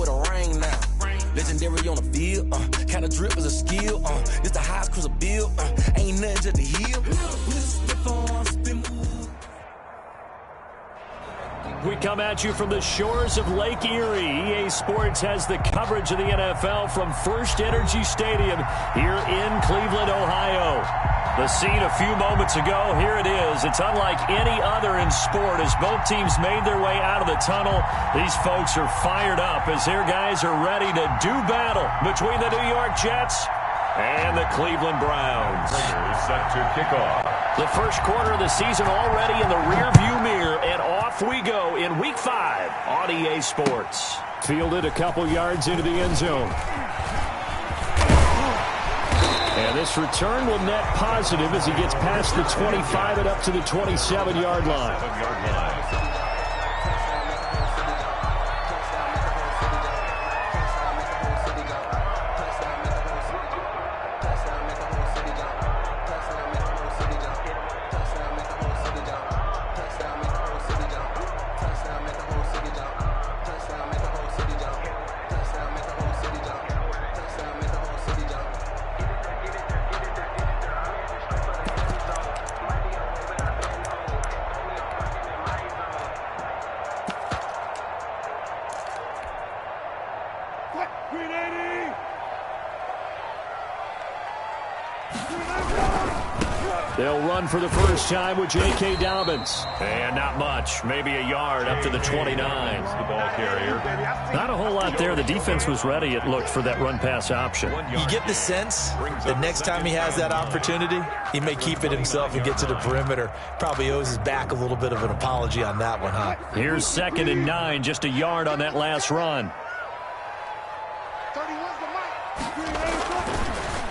with a ring now. Legendary on the field, kind of drip is a skill, it's the highest cruiser bill, ain't nothing just to heal. We come at you from the shores of Lake Erie. EA Sports has the coverage of the NFL from First Energy Stadium here in Cleveland, Ohio. The scene a few moments ago, here it is. It's unlike any other in sport as both teams made their way out of the tunnel. These folks are fired up as their guys are ready to do battle between the New York Jets and the Cleveland Browns. Set to kick off. The first quarter of the season already in the rearview mirror, and off we go in Week 5 on EA Sports. Fielded a couple yards into the end zone. And this return will net positive as he gets past the 25 and up to the 27-yard line. They'll run for the first time with J.K. Dobbins. And not much. Maybe a yard up to the 29. The ball carrier. Not a whole lot there. The defense was ready, it looked, for that run-pass option. You get the sense that next time he has that opportunity, he may keep it himself and get to the perimeter. Probably owes his back a little bit of an apology on that one, huh? Here's 2nd and 9, just a yard on that last run.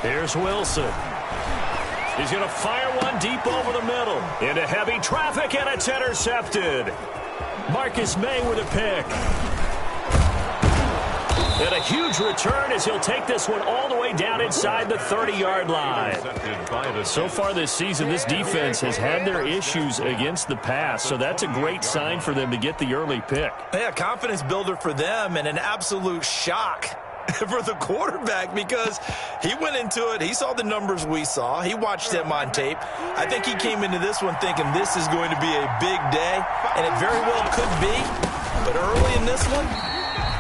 Here's Wilson. He's going to fire one deep over the middle. Into heavy traffic, and it's intercepted. Marcus May with a pick. And a huge return as he'll take this one all the way down inside the 30-yard line. So far this season, this defense has had their issues against the pass, so that's a great sign for them to get the early pick. Yeah, confidence builder for them and an absolute shock for the quarterback because he went into it. He saw the numbers we saw. He watched them on tape. I think he came into this one thinking this is going to be a big day, and it very well could be. But early in this one,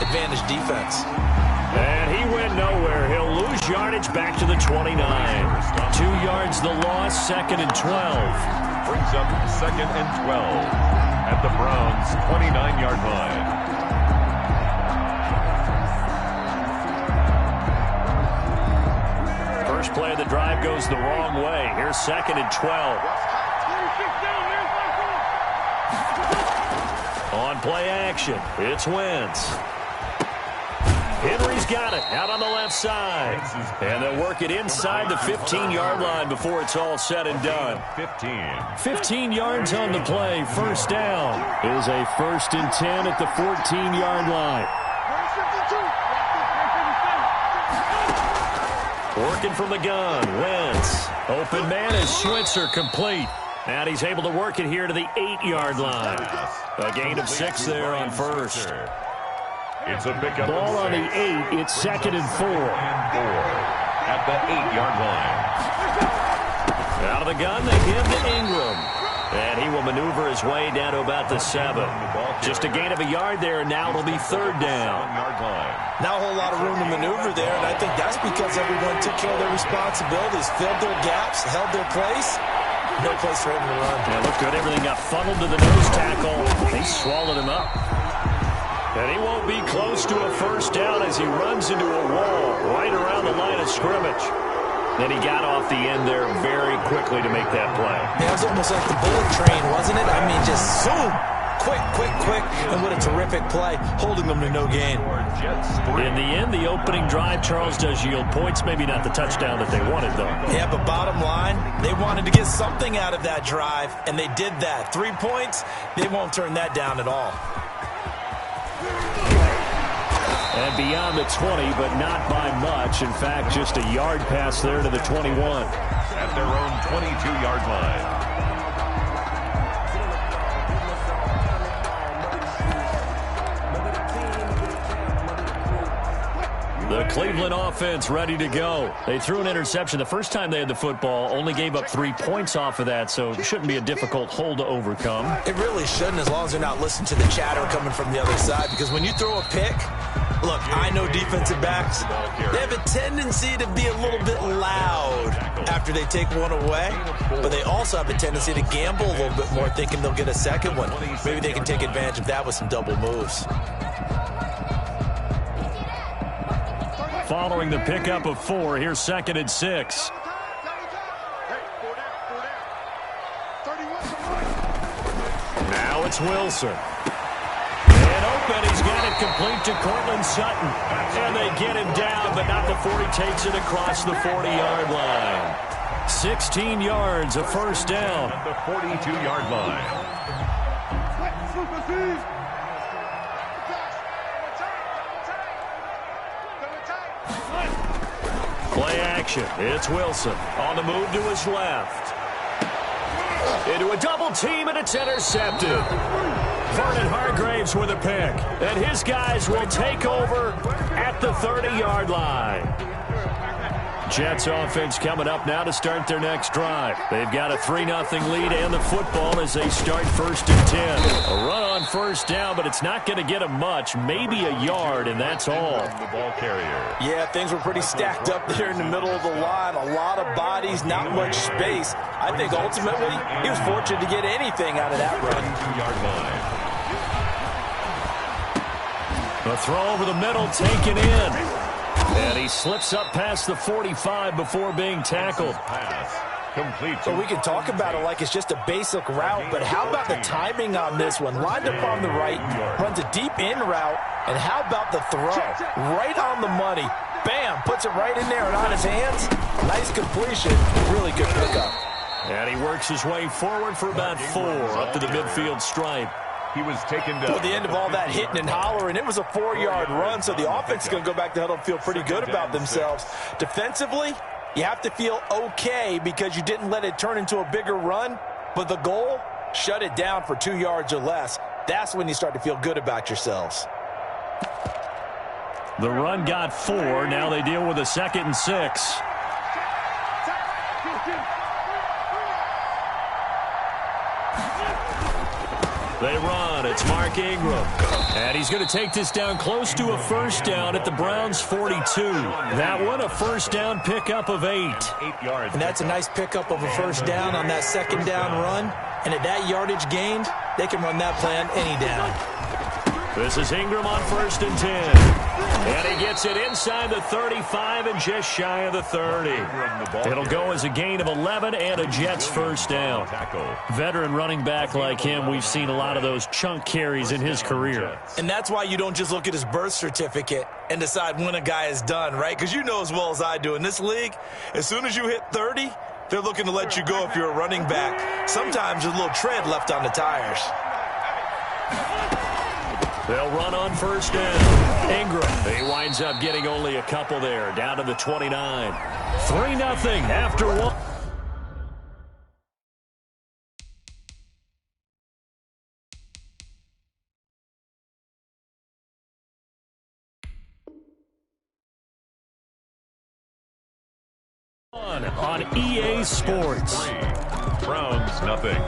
advantage defense. And he went nowhere. He'll lose yardage back to the 29. 2 yards the loss, 2nd and 12. Brings up 2nd and 12 at the Browns' 29-yard line. First play of the drive goes the wrong way. Here's 2nd and 12. On play action, it's Wentz. Henry's got it out on the left side. And they'll work it inside the 15-yard line before it's all said and done. 15 yards on the play. First down is a 1st and 10 at the 14-yard line. Working from the gun, Wentz. Open man is Switzer complete. And he's able to work it here to the 8-yard line. A gain of 6 there on first. It's a pickup. Ball on the 8. It's 2nd and 4. At the 8-yard line. Out of the gun, they give to Ingram. And he will maneuver his way down to about the 7. Just a gain of a yard there, and now it'll be 3rd down. Not a whole lot of room to maneuver there, and I think that's because everyone took care of their responsibilities, filled their gaps, held their place. No place for him to run. Yeah, looked good. Everything got funneled to the nose tackle. He swallowed him up. And he won't be close to a first down as he runs into a wall right around the line of scrimmage. Then he got off the end there very quickly to make that play. Yeah, it was almost like the bullet train, wasn't it? I mean, just zoom. Quick, and what a terrific play, holding them to no gain. In the end, the opening drive, Charles, does yield points. Maybe not the touchdown that they wanted, though. Yeah, but bottom line, they wanted to get something out of that drive, and they did that. 3 points, they won't turn that down at all. And beyond the 20, but not by much. In fact, just a yard pass there to the 21. At their own 22-yard line. Cleveland offense ready to go. They threw an interception the first time they had the football, only gave up 3 points off of that, so it shouldn't be a difficult hole to overcome. It really shouldn't, as long as they're not listening to the chatter coming from the other side, because when you throw a pick, look, I know defensive backs, they have a tendency to be a little bit loud after they take one away, but they also have a tendency to gamble a little bit more, thinking they'll get a second one. Maybe they can take advantage of that with some double moves. Following the pickup of 4, here's 2nd and 6. Now it's Wilson. And open, he's got it complete to Cortland Sutton. And they get him down, but not before he takes it across the 40-yard line. 16 yards, a first down. At the 42-yard line. Play action. It's Wilson on the move to his left. Into a double team, and it's intercepted. Vernon Hargraves with a pick. And his guys will take over at the 30-yard line. Jets offense coming up now to start their next drive. They've got a 3-0 lead and the football as they start 1st and 10. A run on first down, but it's not going to get them much, maybe a yard, and that's all. The ball carrier. Yeah, things were pretty stacked up there in the middle of the line. A lot of bodies, not much space. I think ultimately he was fortunate to get anything out of that run. 2-yard line. A throw over the middle, taken in. And he slips up past the 45 before being tackled. Pass. Complete. So we can talk about it like it's just a basic route, but how about the timing on this one? Lined up on the right, runs a deep in route, and how about the throw? Right on the money. Bam, puts it right in there and on his hands. Nice completion. Really good pickup. And he works his way forward for about 4 up to the midfield stripe. He was taken down. Toward the end of all that hitting and hollering, it was a 4-yard run, so the offense is going to go back to huddle and feel pretty good about themselves. Defensively, you have to feel okay because you didn't let it turn into a bigger run, but the goal, shut it down for 2 yards or less. That's when you start to feel good about yourselves. The run got 4. Now they deal with a 2nd and 6. They run. It's Mark Ingram. And he's going to take this down close to a first down at the Browns' 42. That one, a first down pickup of 8. 8 yards. And that's a nice pickup of a first down on that second down run. And at that yardage gained, they can run that play on any down. This is Ingram on 1st and 10. And he gets it inside the 35 and just shy of the 30. It'll go as a gain of 11 and a Jets first down. Veteran running back like him, we've seen a lot of those chunk carries in his career. And that's why you don't just look at his birth certificate and decide when a guy is done, right? Because you know as well as I do, in this league, as soon as you hit 30, they're looking to let you go if you're a running back. Sometimes there's a little tread left on the tires. They'll run on first down. Ingram, he winds up getting only a couple there, down to the 29. 3-0 after 1. On EA Sports. Browns, nothing.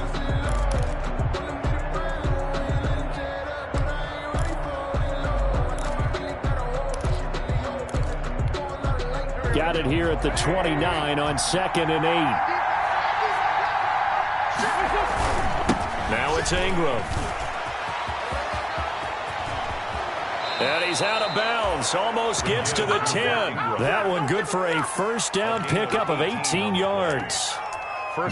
Got it here at the 29 on 2nd and 8. Now it's Ingram. And he's out of bounds. Almost gets to the 10. That one good for a first down pickup of 18 yards.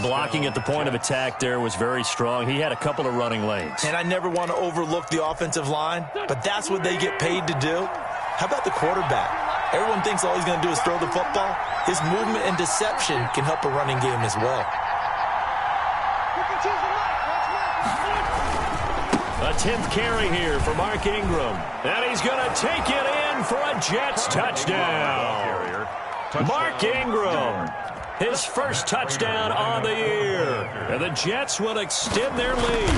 Blocking at the point of attack there was very strong. He had a couple of running lanes. And I never want to overlook the offensive line, but that's what they get paid to do. How about the quarterback? Everyone thinks all he's going to do is throw the football. His movement and deception can help a running game as well. A 10th carry here for Mark Ingram. And he's going to take it in for a Jets touchdown. Mark Ingram, his first touchdown on the year. And the Jets will extend their lead.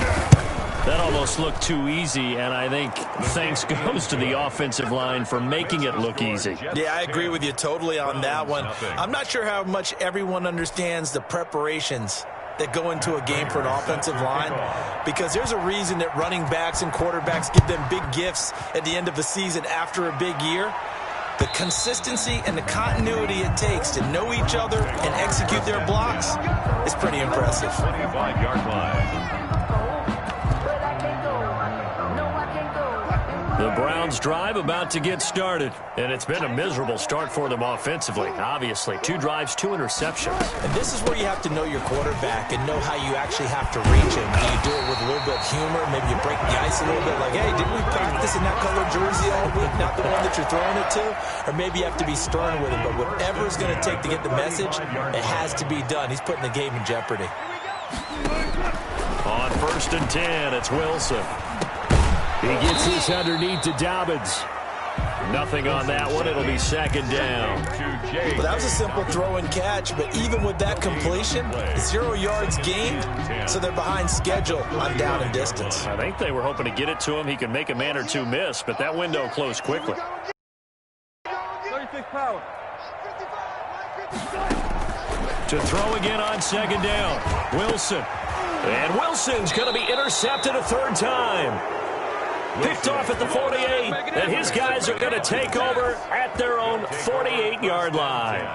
That'll almost looked too easy, and I think thanks goes to the offensive line for making it look easy. Yeah, I agree with you totally on that one. I'm not sure how much everyone understands the preparations that go into a game for an offensive line, because there's a reason that running backs and quarterbacks give them big gifts at the end of the season after a big year. The consistency and the continuity it takes to know each other and execute their blocks is pretty impressive. 25-yard line. The Browns' drive about to get started, and it's been a miserable start for them offensively. Obviously, 2 drives, 2 interceptions. And this is where you have to know your quarterback and know how you actually have to reach him. Do you do it with a little bit of humor? Maybe you break the ice a little bit, like, hey, didn't we practice in that color jersey all week, not the one that you're throwing it to? Or maybe you have to be stern with him, but whatever it's going to take to get the message, it has to be done. He's putting the game in jeopardy. On 1st and 10, it's Wilson. He gets this underneath to Dobbins. Nothing on that one. It'll be 2nd down. Well, that was a simple throw and catch, but even with that completion, 0 yards gained, so they're behind schedule on down and distance. I think they were hoping to get it to him. He could make a man or two miss, but that window closed quickly. 36 power. To throw again on 2nd down. Wilson. And Wilson's going to be intercepted a 3rd time. Picked off at the 48, and his guys are going to take over at their own 48-yard line.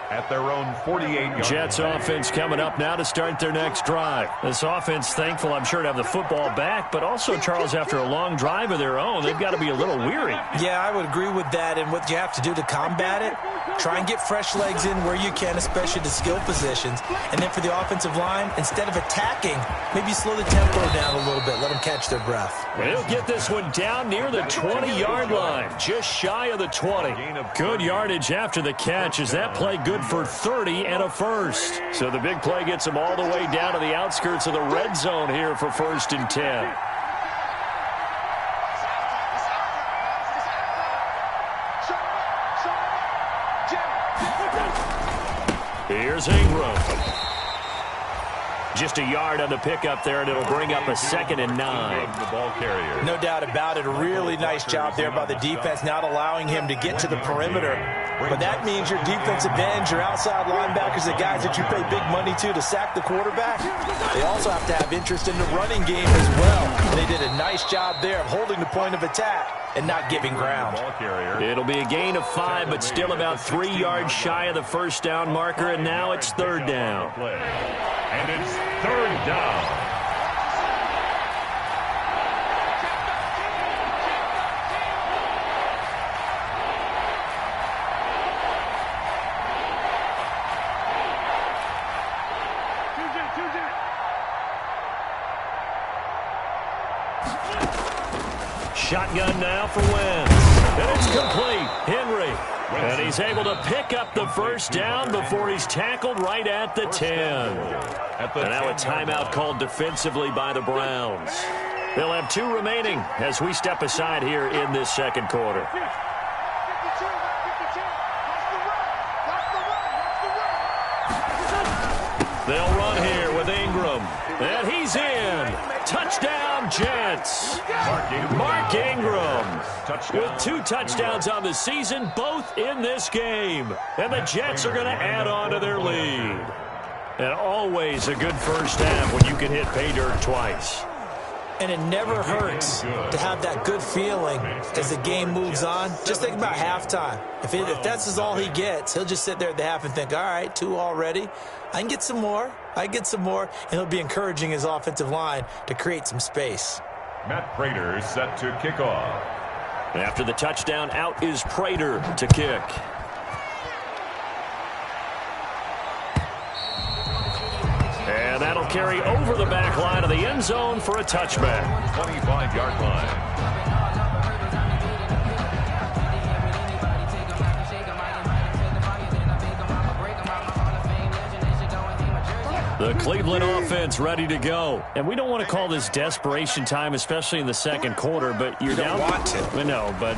At their own 48-yard Jets offense coming up now to start their next drive. This offense, thankful, I'm sure, to have the football back, but also, Charles, after a long drive of their own, they've got to be a little weary. Yeah, I would agree with that, and what you have to do to combat it, try and get fresh legs in where you can, especially the skill positions. And then for the offensive line, instead of attacking, maybe slow the tempo down a little bit, let them catch their breath. They'll get this one down near the 20-yard line, just shy of the 20. Good yardage after the catch as that play good for 30 and a first. So the big play gets them all the way down to the outskirts of the red zone here for 1st and 10. Here's Ingram. Just a yard on the pickup there, and it'll bring up a 2nd and 9. The ball carrier. No doubt about it. A really nice job there by the defense, not allowing him to get to the perimeter. But that means your defensive ends, your outside linebackers, the guys that you pay big money to sack the quarterback, they also have to have interest in the running game as well. And they did a nice job there of holding the point of attack and not giving ground. It'll be a gain of 5, but still about 3 yards shy of the 1st down marker, and now it's 3rd down. And it's 3rd down. Shotgun now for Wentz. And it's complete. Henry. And he's able to pick up the 1st down before he's tackled right at the 10. And now a timeout called defensively by the Browns. They'll have 2 remaining as we step aside here in this 2nd quarter. They'll run here with Ingram. And he's in. Touchdown, Jets. Mark Ingram with 2 touchdowns on the season, both in this game. And the Jets are going to add on to their lead. And always a good first half when you can hit pay dirt twice. And it never hurts to have that good feeling as the game moves on. Just think about halftime. If that's all he gets, he'll just sit there at the half and think, all right, 2 already. I can get some more. And he'll be encouraging his offensive line to create some space. Matt Prater set to kick off. After the touchdown, out is Prater to kick. And that'll carry over the back line of the end zone for a touchback. 25-yard line. The Cleveland offense ready to go. And we don't want to call this desperation time, especially in the second quarter, but you're down. You don't want to. No, but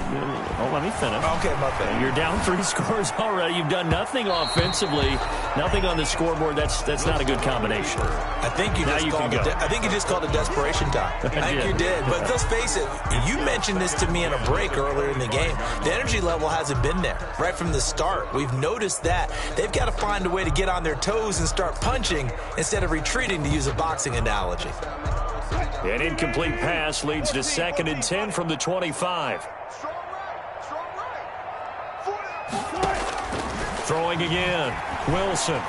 let me finish. Okay, my bad. You're down 3 scores already. You've done nothing offensively, nothing on the scoreboard. That's not a good combination. I think you just called it desperation time. I think you did. But let's face it, you mentioned this to me in a break earlier in the game. The energy level hasn't been there right from the start. We've noticed that. They've got to find a way to get on their toes and start punching instead of retreating, to use a boxing analogy. An incomplete pass leads to 2nd and 10 from the 25. Throwing again. Wilson.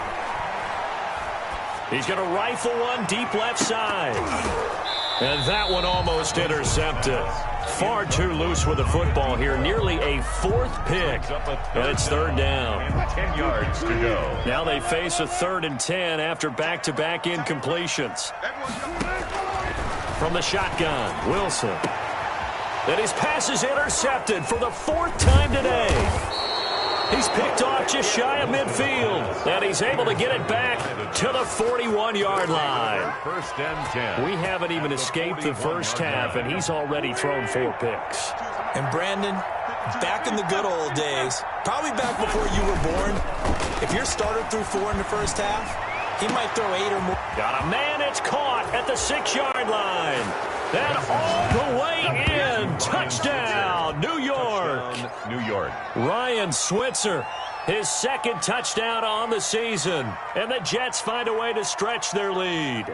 He's going to rifle one deep left side. And that one almost intercepted. Far too loose with the football here. Nearly a 4th pick. And it's 3rd down. 10 yards to go. Now they face a 3rd and 10 after back-to-back incompletions. From the shotgun, Wilson. And his pass is intercepted for the 4th time today. He's picked off just shy of midfield. And he's able to get it back to the 41-yard line. 1st and 10. We haven't even escaped the first half, and he's already thrown 4 picks. And Brandon, back in the good old days, probably back before you were born, if your starter threw 4 in the first half, he might throw 8 or more. Got a man, it's caught at the 6-yard line. And all the way in. Touchdown, New York. New York. Ryan Switzer, his 2nd touchdown on the season. And the Jets find a way to stretch their lead.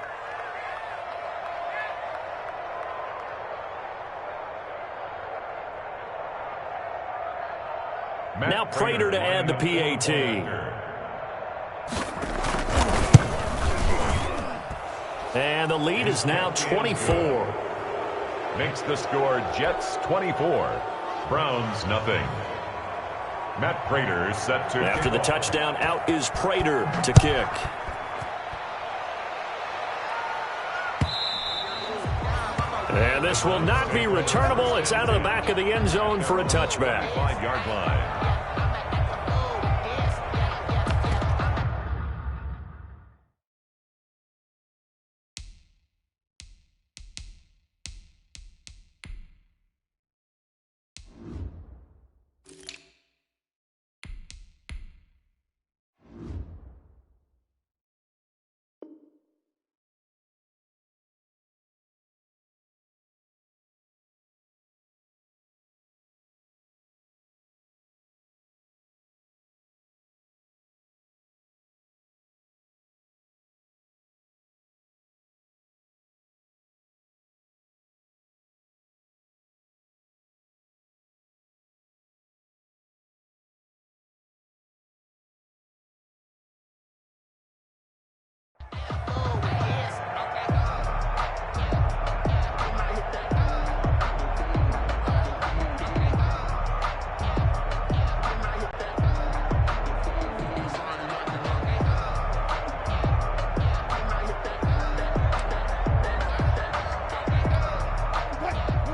Now Prater to add the PAT. And the lead is now 24. Makes the score Jets 24. Browns nothing. Matt Prater set to After the touchdown, out is Prater to kick. And this will not be returnable. It's out of the back of the end zone for a touchback. 5-yard line.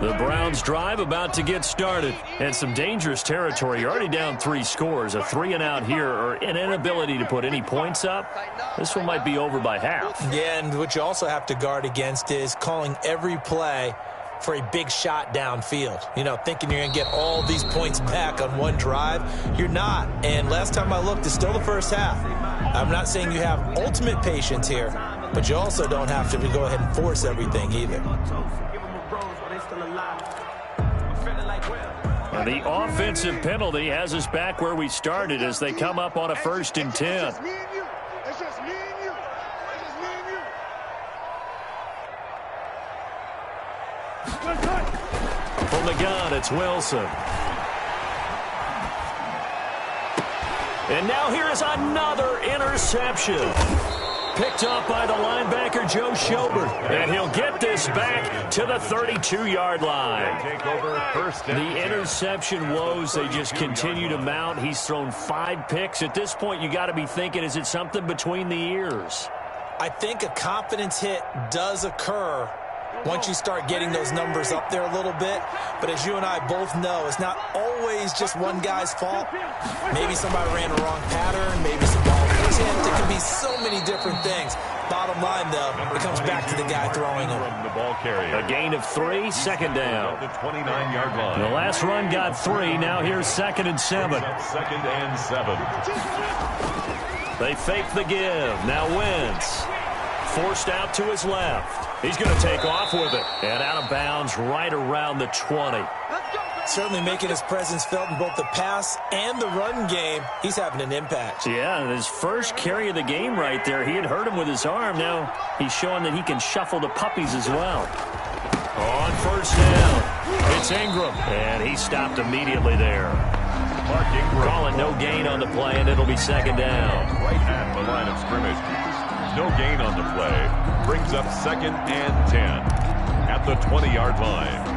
The Browns drive about to get started. And some dangerous territory. You're already down 3 scores. A 3-and-out here, or an inability to put any points up. This one might be over by half. Yeah, and what you also have to guard against is calling every play for a big shot downfield. You know, thinking you're going to get all these points back on one drive. You're not. And last time I looked, it's still the first half. I'm not saying you have ultimate patience here, but you also don't have to go ahead and force everything either. The offensive penalty has us back where we started as they come up on a 1st and 10. From the gun, it's Wilson. And now here is another interception. Picked up by the linebacker, Joe Schobert. And he'll get this back to the 32-yard line. Take over 1st and 10. The interception woes, they just continue to mount. He's thrown 5 picks. At this point, you got to be thinking, is it something between the ears? I think a confidence hit does occur once you start getting those numbers up there a little bit. But as you and I both know, it's not always just one guy's fault. Maybe somebody ran a wrong pattern. Maybe some ball was tipped. It can be so many different things. Bottom line, though, it comes back to the guy throwing them. The ball carrier. A gain of 3, second down. The 29-yard line. The last run got 3. Now here's 2nd and 7. 2nd and 7. They fake the give. Now Wentz. Forced out to his left. He's going to take off with it. And out of bounds right around the 20. Certainly making his presence felt in both the pass and the run game. He's having an impact. Yeah, his first carry of the game right there. He had hurt him with his arm. Now he's showing that he can shuffle the puppies as well. On first down, it's Ingram. And he stopped immediately there. Mark Ingram. Calling no gain on the play, and it'll be 2nd down. Right at the line of scrimmage. No gain on the play. Brings up 2nd and 10 at the 20-yard line.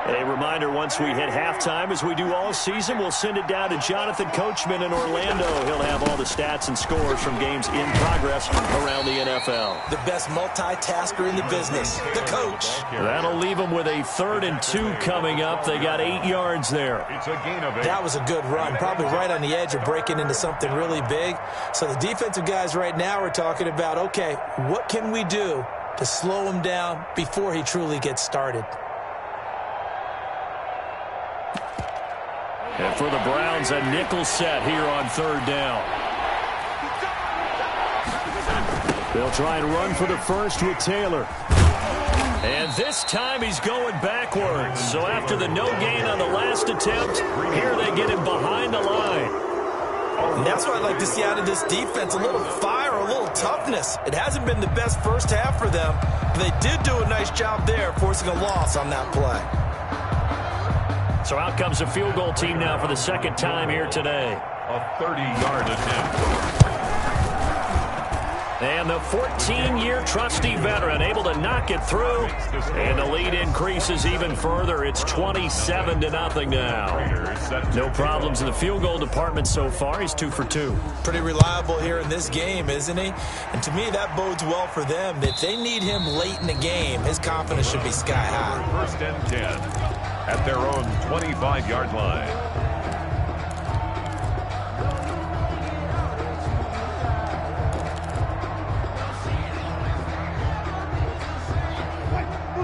A reminder, once we hit halftime, as we do all season, we'll send it down to Jonathan Coachman in Orlando. He'll have all the stats and scores from games in progress around the NFL. The best multitasker in the business, the coach. That'll leave them with a 3rd and 2 coming up. They got 8 yards there. It's a gain of 8. That was a good run, probably right on the edge of breaking into something really big. So the defensive guys right now are talking about, okay, what can we do to slow him down before he truly gets started? And for the Browns, a nickel set here on 3rd down. They'll try and run for the first with Taylor. And this time he's going backwards. So after the no gain on the last attempt, here they get him behind the line. And that's what I'd like to see out of this defense, a little fire, a little toughness. It hasn't been the best first half for them, but they did do a nice job there, forcing a loss on that play. So out comes the field goal team now for the 2nd time here today. A 30-yard attempt. And the 14-year trusty veteran able to knock it through. And the lead increases even further. It's 27-0 now. No problems in the field goal department so far. He's 2 for 2. Pretty reliable here in this game, isn't he? And to me, that bodes well for them. If they need him late in the game, his confidence should be sky high. 1st and 10 at their own 25-yard line.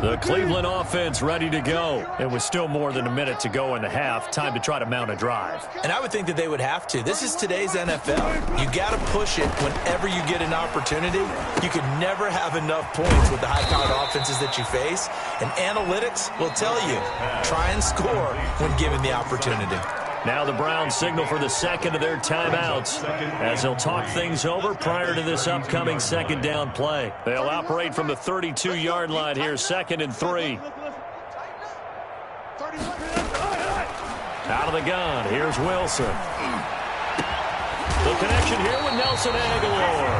The Cleveland offense ready to go. It was still more than a minute to go in the half. Time to try to mount a drive. And I would think that they would have to. This is today's NFL. You got to push it whenever you get an opportunity. You can never have enough points with the high-powered offenses that you face. And analytics will tell you, try and score when given the opportunity. Now the Browns signal for the 2nd of their timeouts as they'll talk things over prior to this upcoming 2nd down play. They'll operate from the 32-yard line here, 2nd and 3. Out of the gun, here's Wilson. The connection here with Nelson Aguilar.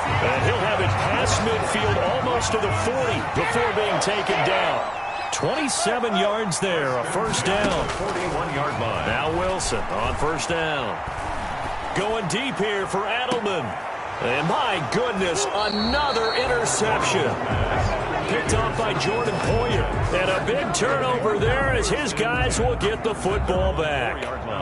And he'll have it past midfield almost to the 40 before being taken down. 27 yards there, a first down. 41-yard line. Now Wilson on first down. Going deep here for Adelman. And my goodness, another interception. Picked off by Jordan Poyer. And a big turnover there as his guys will get the football back.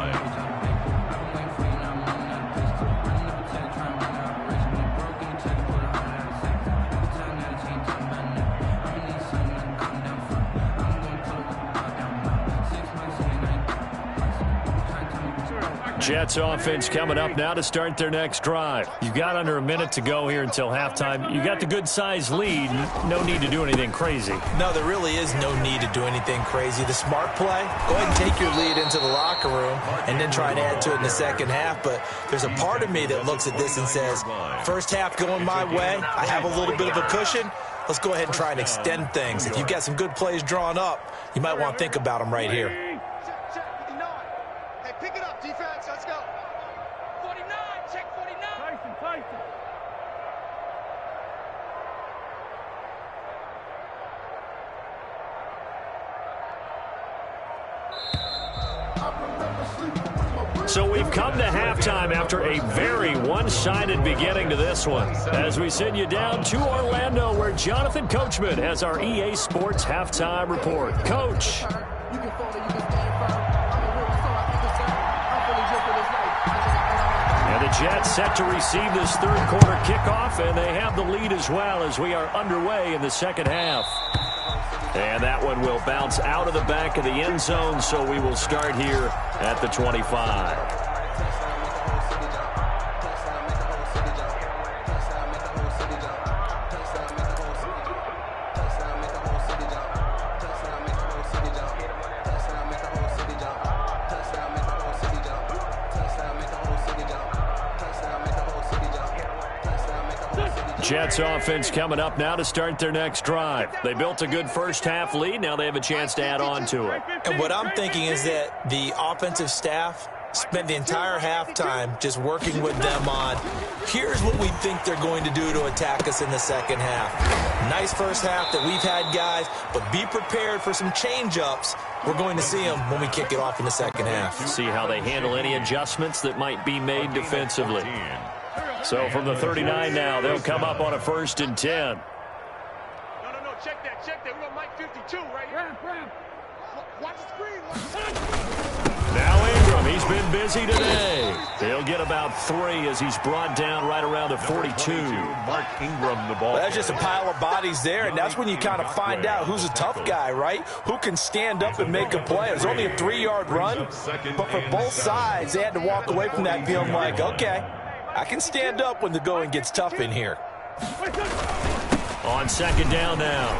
Jets offense coming up now to start their next drive. You've got under a minute to go here until halftime. You got the good-sized lead. No need to do anything crazy. No, there really is no need to do anything crazy. The smart play, go ahead and take your lead into the locker room and then try and add to it in the second half. But there's a part of me that looks at this and says, first half going my way, I have a little bit of a cushion. Let's go ahead and try and extend things. If you've got some good plays drawn up, you might want to think about them right here. Pick it up, defense. Let's go. 49. Check 49. Tyson. So we've come to halftime after a very one-sided beginning to this one. As we send you down to Orlando, where Jonathan Coachman has our EA Sports halftime report. Coach. And the Jets set to receive this third quarter kickoff, and they have the lead as well as we are underway in the second half. And that one will bounce out of the back of the end zone, so we will start here at the 25. Jets offense coming up now to start their next drive. They built a good first half lead. Now they have a chance to add on to it. And what I'm thinking is that the offensive staff spent the entire halftime just working with them on, here's what we think they're going to do to attack us in the second half. Nice first half that we've had, guys, but be prepared for some change-ups. We're going to see them when we kick it off in the second half. See how they handle any adjustments that might be made defensively. So from the 39 now, they'll come up on a 1st and 10. No, check that. We got Mike 52 right here. Watch the screen. Now Ingram, he's been busy today. He'll get about 3 as he's brought down right around the 42. Mark Ingram, the ball. Well, that's just a pile of bodies there, and that's when you kind of find out who's a tough guy, right? Who can stand up and make a play. It was only a 3-yard run, but for both sides, they had to walk away from that feeling like, okay, I can stand up when the going gets tough in here. On second down now,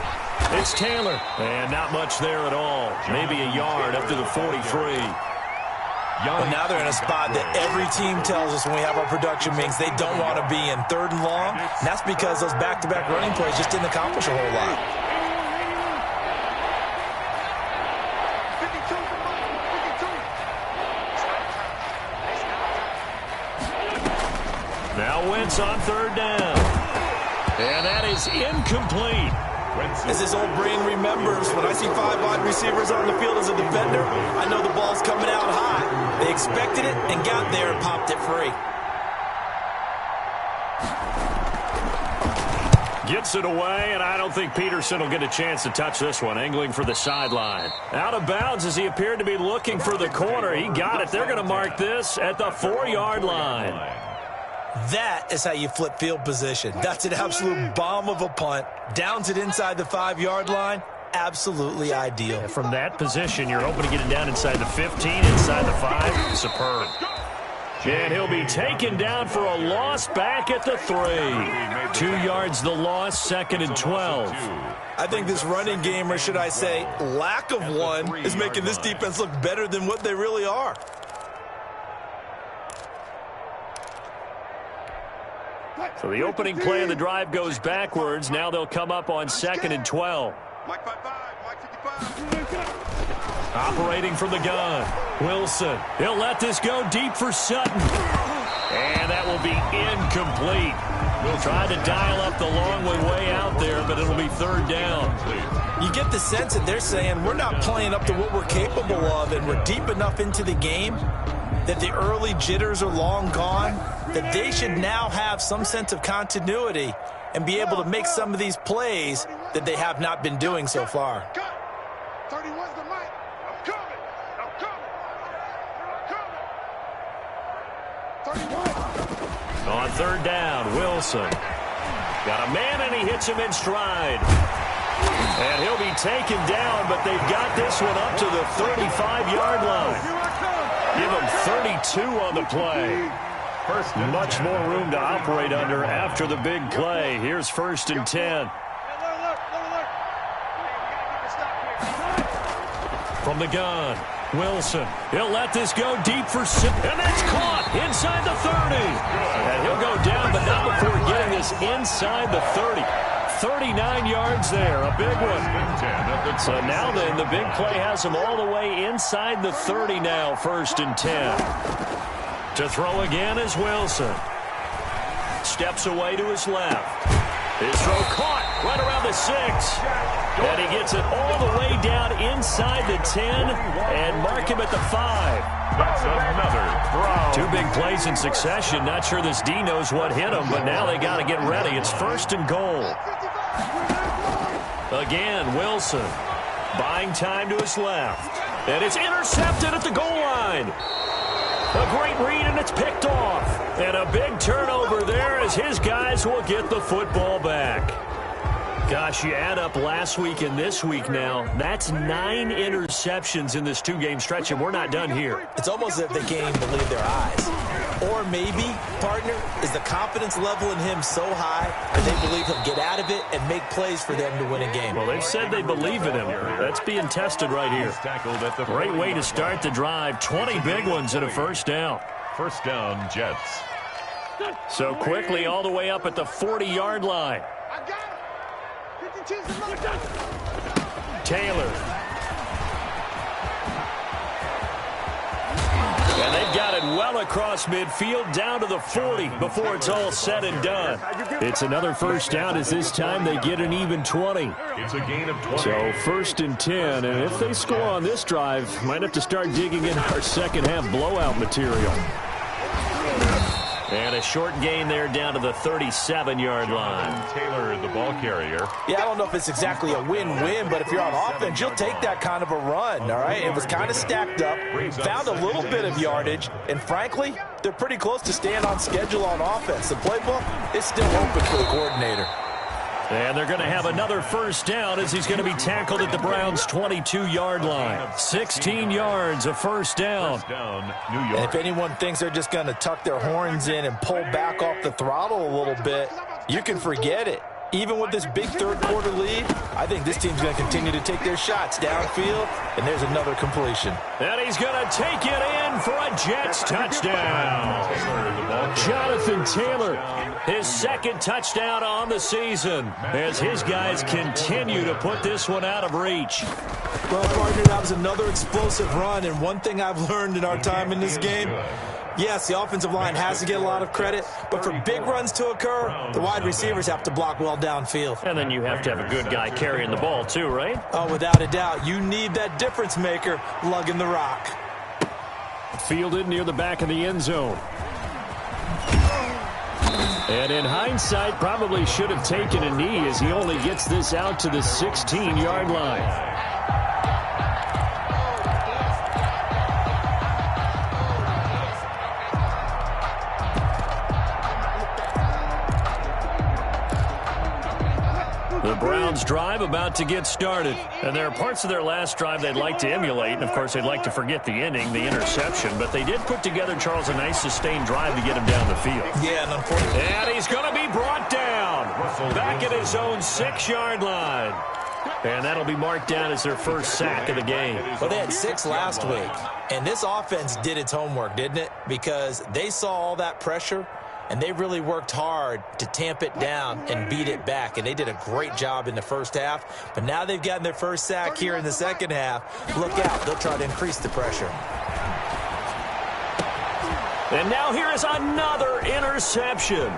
it's Taylor. And not much there at all. Maybe a yard up to the 43. Well, now they're in a spot that every team tells us when we have our production meetings they don't want to be in, 3rd and long. And that's because those back-to-back running plays just didn't accomplish a whole lot. Now Wentz on 3rd down. And that is incomplete. As his old brain remembers, when I see 5 wide receivers on the field as a defender, I know the ball's coming out high. They expected it and got there and popped it free. Gets it away, and I don't think Peterson will get a chance to touch this one. Angling for the sideline. Out of bounds as he appeared to be looking for the corner. He got it. They're going to mark this at the 4-yard line. That is how you flip field position. That's an absolute bomb of a punt. Downs it inside the 5-yard line. Absolutely ideal. From that position, you're hoping to get it down inside the 15, inside the 5. Superb. And he'll be taken down for a loss back at the 3. 2 yards the loss, 2nd and 12. I think this running game, or should I say lack of one, is making this defense look better than what they really are. So the opening play of the drive goes backwards. Now they'll come up on 2nd and 12. Mike 55, Mike 55. Operating from the gun. Wilson. He'll let this go deep for Sutton. And that will be incomplete. We'll try to dial up the long way out there, but it'll be 3rd down. You get the sense that they're saying we're not playing up to what we're capable of, and we're deep enough into the game that the early jitters are long gone, that they should now have some sense of continuity and be able to make some of these plays that they have not been doing so far. 31's the mic. I'm coming. 31. On 3rd down, Wilson. Got a man, and he hits him in stride. And he'll be taken down, but they've got this one up to the 35-yard line. Give him 32 on the play. Much more room to operate under after the big play. Here's 1st and 10. From the gun, Wilson. He'll let this go deep for Sim. And that's caught inside the 30. And he'll go down, but not before getting this inside the 30. 39 yards there, a big one. So now then, the big play has him all the way inside the 30 now, 1st and 10. To throw again is Wilson. Steps away to his left. His throw caught right around the 6. And he gets it all the way down inside the 10 and mark him at the 5. That's another throw. 2 big plays in succession. Not sure this D knows what hit him, but now they got to get ready. It's 1st and goal. Again, Wilson buying time to his left. And it's intercepted at the goal line. A great read, and it's picked off. And a big turnover there as his guys will get the football back. Gosh, you add up last week and this week now. That's 9 interceptions in this 2-game stretch, and we're not done here. It's almost as if they can't even believe their eyes. Or maybe, partner, is the confidence level in him so high that they believe he'll get out of it and make plays for them to win a game. Well, they've said they believe in him. That's being tested right here. Great way to start the drive. 20 big ones and a 1st down. 1st down, Jets. So quickly all the way up at the 40-yard line. Taylor. And they've got it well across midfield down to the 40 before it's all said and done. It's another 1st down as this time they get an even 20. It's a gain of 20. So 1st and 10, and if they score on this drive, might have to start digging in our second-half blowout material. And a short gain there down to the 37-yard line. Taylor, the ball carrier. Yeah, I don't know if it's exactly a win-win, but if you're on offense, you'll take that kind of a run, all right? It was kind of stacked up, found a little bit of yardage, and frankly, they're pretty close to staying on schedule on offense. The playbook is still open for the coordinator. And they're going to have another 1st down as he's going to be tackled at the Browns' 22-yard line. 16 yards, a 1st down. New York. And if anyone thinks they're just going to tuck their horns in and pull back off the throttle a little bit, you can forget it. Even with this big 3rd quarter lead, I think this team's going to continue to take their shots downfield, and there's another completion. And he's going to take it in for a Jets touchdown. Jonathan Taylor, his 2nd touchdown on the season, as his guys continue to put this one out of reach. Well, partner, that was another explosive run, and one thing I've learned in our time in this game, yes, the offensive line has to get a lot of credit, but for big runs to occur, the wide receivers have to block well downfield. And then you have to have a good guy carrying the ball too, right? Oh, without a doubt. You need that difference maker lugging the rock. Fielded near the back of the end zone. And in hindsight, probably should have taken a knee as he only gets this out to the 16-yard line. The Browns drive about to get started. And there are parts of their last drive they'd like to emulate. And, of course, they'd like to forget the inning, the interception. But they did put together, Charles, a nice sustained drive to get him down the field. Yeah, and unfortunately. And he's going to be brought down back at his own 6-yard line. And that'll be marked down as their 1st sack of the game. Well, they had 6 last week. And this offense did its homework, didn't it? Because they saw all that pressure, and they really worked hard to tamp it down and beat it back. And they did a great job in the 1st half. But now they've gotten their 1st sack here in the 2nd half. Look out. They'll try to increase the pressure. And now here is another interception.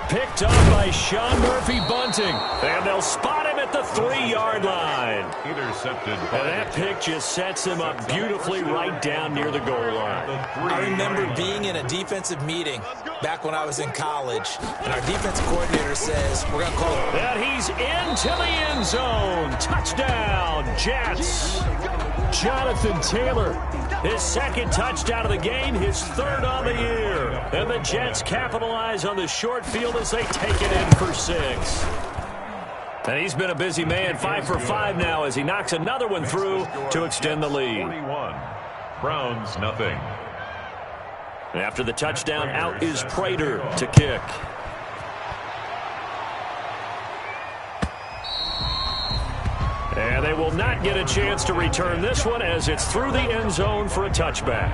Picked up by Sean Murphy-Bunting. And they'll spot him at the 3-yard line. Intercepted. And that pick just sets him up beautifully right down near the goal line. I remember being in a defensive meeting back when I was in college, and our defensive coordinator says, we're going to call it. And he's into the end zone. Touchdown, Jets. Jonathan Taylor, his 2nd touchdown of the game, his 3rd on the year. And the Jets capitalize on the short field as they take it in for 6. And he's been a busy man, 5 for 5 now as he knocks another one through to extend the lead. 41. Browns, nothing. After the touchdown, out is Prater to kick. And they will not get a chance to return this one as it's through the end zone for a touchback.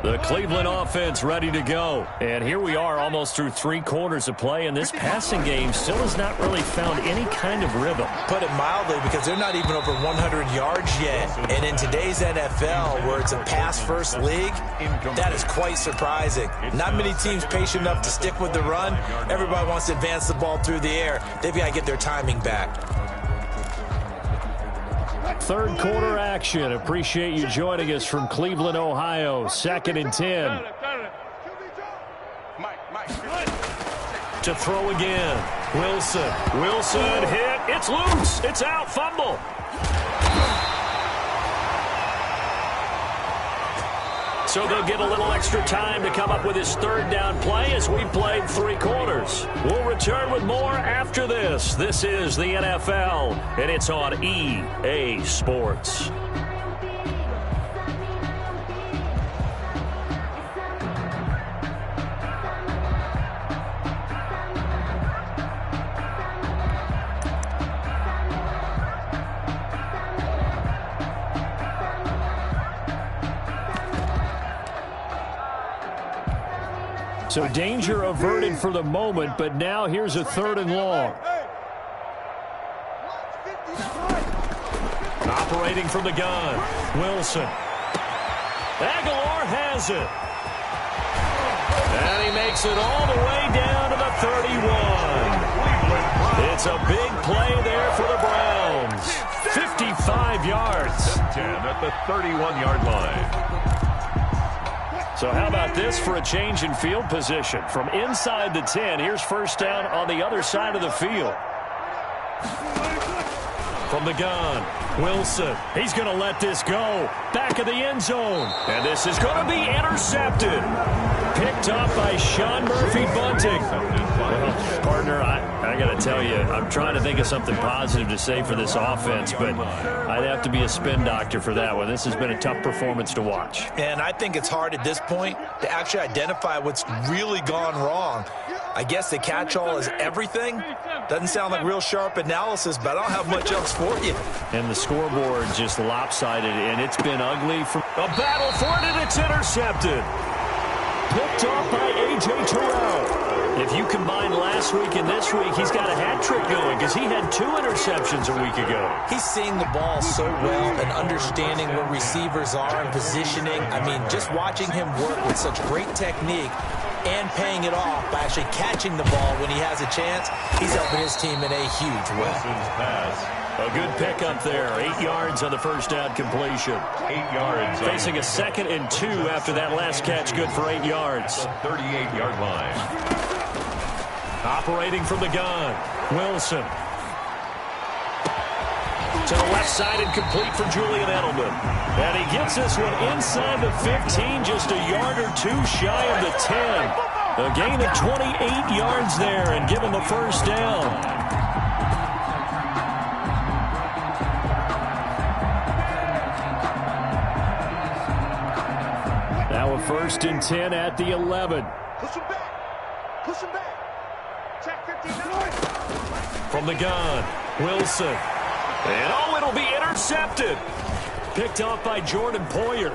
The Cleveland offense ready to go. And here we are almost through 3 quarters of play, and this passing game still has not really found any kind of rhythm. Put it mildly, because they're not even over 100 yards yet. And in today's NFL, where it's a pass-first league, that is quite surprising. Not many teams patient enough to stick with the run. Everybody wants to advance the ball through the air. They've got to get their timing back. Third quarter action. Appreciate you joining us from Cleveland, Ohio. 2nd and 10. To throw again. Wilson. Wilson hit. It's loose. It's out. Fumble. So they'll get a little extra time to come up with his 3rd down play as we played 3 quarters. We'll return with more after this. This is the NFL, and it's on EA Sports. So danger averted for the moment, but now here's a 3rd and long. Operating from the gun, Wilson. Aguilar has it. And he makes it all the way down to the 31. It's a big play there for the Browns. 55 yards. 10 at the 31-yard line. So how about this for a change in field position? From inside the 10, here's 1st down on the other side of the field. From the gun, Wilson. He's going to let this go. Back of the end zone. And this is going to be intercepted. Picked up by Sean Murphy-Bunting. Well, partner, I got to tell you, I'm trying to think of something positive to say for this offense, but I'd have to be a spin doctor for that one. This has been a tough performance to watch. And I think it's hard at this point to actually identify what's really gone wrong. I guess the catch-all is everything. Doesn't sound like real sharp analysis, but I don't have much else for you. And the scoreboard just lopsided, and it's been ugly. From a battle for it, and it's intercepted. Picked off by A.J. Terrell. If you combine last week and this week, he's got a hat trick going because he had 2 interceptions a week ago. He's seeing the ball so well and understanding where receivers are and positioning. I mean, just watching him work with such great technique and paying it off by actually catching the ball when he has a chance, he's helping his team in a huge way. A good pickup there. 8 yards on the 1st down completion. 8 yards. Facing a 2nd and 2 after that last catch. Good for 8 yards. 38-yard line. Operating from the gun, Wilson. To the left side and complete for Julian Edelman. And he gets this one inside the 15, just a yard or 2 shy of the 10. A gain of 28 yards there and give him the 1st down. Now a 1st and 10 at the 11. Push him back. Push him back. Check 59. From the gun, Wilson. And oh, it'll be intercepted. Picked off by Jordan Poyer.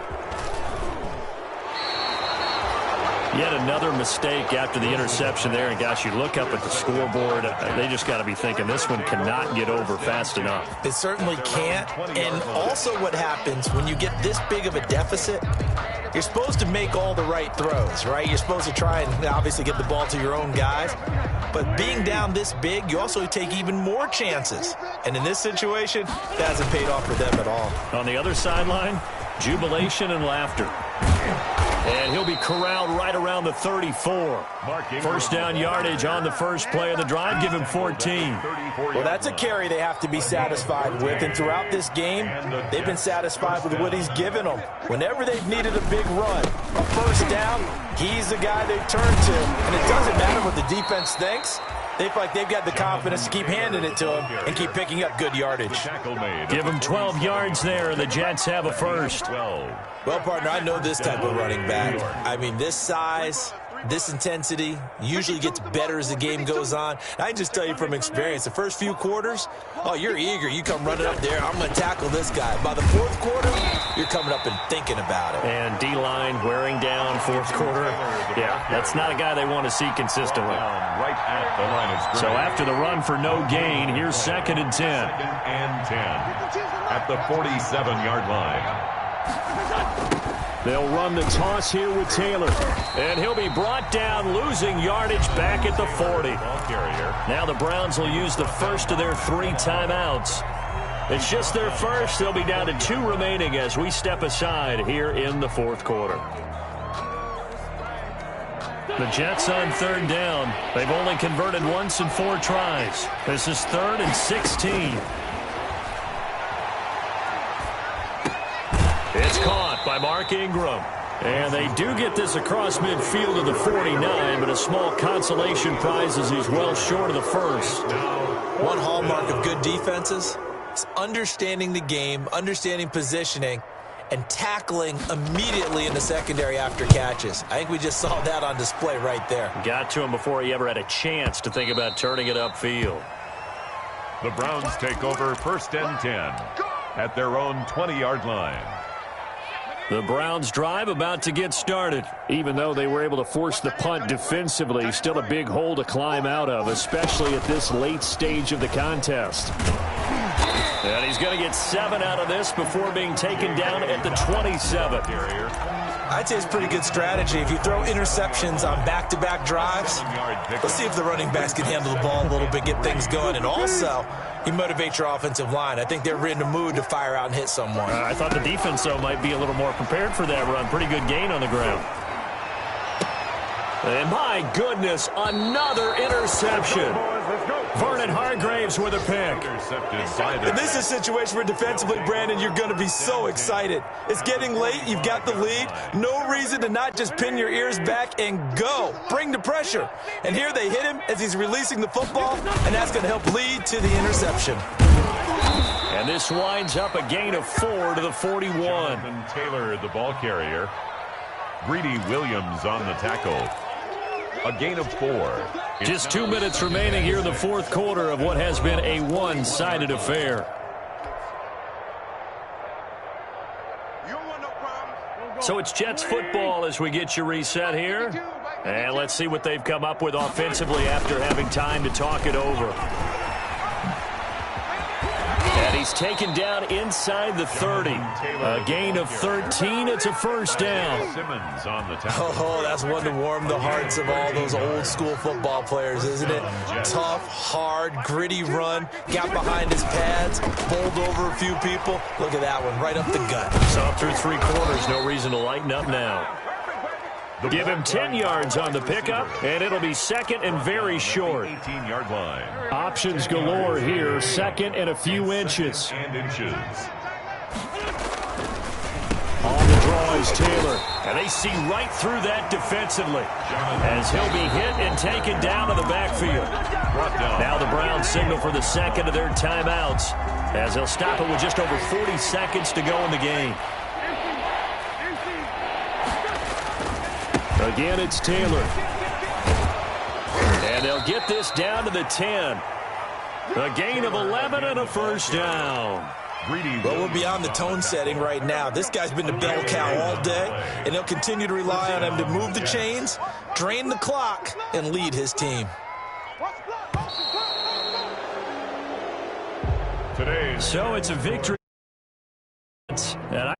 Yet another mistake after the interception there. And gosh, you look up at the scoreboard, they just got to be thinking this one cannot get over fast enough. It certainly can't. And also what happens when you get this big of a deficit, you're supposed to make all the right throws, right? You're supposed to try and obviously get the ball to your own guys. But being down this big, you also take even more chances. And in this situation, that hasn't paid off for them at all. On the other sideline, jubilation and laughter. And he'll be corralled right around the 34. 1st down yardage on the first play of the drive. Give him 14. Well, that's a carry they have to be satisfied with. And throughout this game, they've been satisfied with what he's given them. Whenever they've needed a big run, a 1st down, he's the guy they've turned to. And it doesn't matter what the defense thinks. They feel like they've got the confidence to keep handing it to him and keep picking up good yardage. Give him 12 yards there, and the Jets have a 1st. Well, partner, I know this type of running back. I mean, this size, this intensity usually gets better as the game goes on. And I can just tell you from experience, the first few quarters, oh, you're eager. You come running up there, I'm going to tackle this guy. By the fourth quarter, you're coming up and thinking about it. And D-line wearing down fourth quarter. Yeah, that's not a guy they want to see consistently. Right at the line of scrimmage. So after the run for no gain, here's 2nd and 10. 2nd and 10 at the 47-yard line. They'll run the toss here with Taylor. And he'll be brought down, losing yardage back at the 40. Now the Browns will use the first of their 3 timeouts. It's just their first. They'll be down to 2 remaining as we step aside here in the fourth quarter. The Jets on 3rd down. They've only converted once in 4 tries. This is 3rd and 16. It's caught by Mark Ingram. And they do get this across midfield to the 49, but a small consolation prize as he's well short of the first. One hallmark of good defenses is understanding the game, understanding positioning, and tackling immediately in the secondary after catches. I think we just saw that on display right there. Got to him before he ever had a chance to think about turning it upfield. The Browns take over 1st and 10 at their own 20-yard line. The Browns drive about to get started. Even though they were able to force the punt defensively, still a big hole to climb out of, especially at this late stage of the contest. And he's going to get 7 out of this before being taken down at the 27. I'd say it's pretty good strategy. If you throw interceptions on back-to-back drives, let's see if the running backs can handle the ball a little bit, get things going, and also you motivate your offensive line. I think they're in the mood to fire out and hit someone. I thought the defense, though, might be a little more prepared for that run. Pretty good gain on the ground. And my goodness, another interception. Vernon Hargraves with a pick. And this is a situation where defensively, Brandon, you're going to be so excited. It's getting late. You've got the lead. No reason to not just pin your ears back and go. Bring the pressure. And here they hit him as he's releasing the football, and that's going to help lead to the interception. And this winds up a gain of 4 to the 41. Jonathan Taylor, the ball carrier. Greedy Williams on the tackle. A gain of 4. Just 2 minutes remaining here in the fourth quarter of what has been a one-sided affair. So it's Jets football as we get you reset here. And let's see what they've come up with offensively after having time to talk it over. And he's taken down inside the 30. A gain of 13. It's a first down. Oh, that's one to warm the hearts of all those old school football players, isn't it? Tough, hard, gritty run. Got behind his pads, bowled over a few people. Look at that one, right up the gut. So up through 3 quarters, no reason to lighten up now. Give him 10 yards on the pickup, and it'll be 2nd and very short. 18-yard line. Options galore here, 2nd and a few inches. On the draw is Taylor, and they see right through that defensively as he'll be hit and taken down to the backfield. Now the Browns signal for the 2nd of their timeouts as they'll stop it with just over 40 seconds to go in the game. Again, it's Taylor. And they'll get this down to the 10. A gain of 11 and a first down. Well, we're beyond the tone setting right now. This guy's been the bell cow all day, and they'll continue to rely on him to move the chains, drain the clock, and lead his team. So it's a victory. And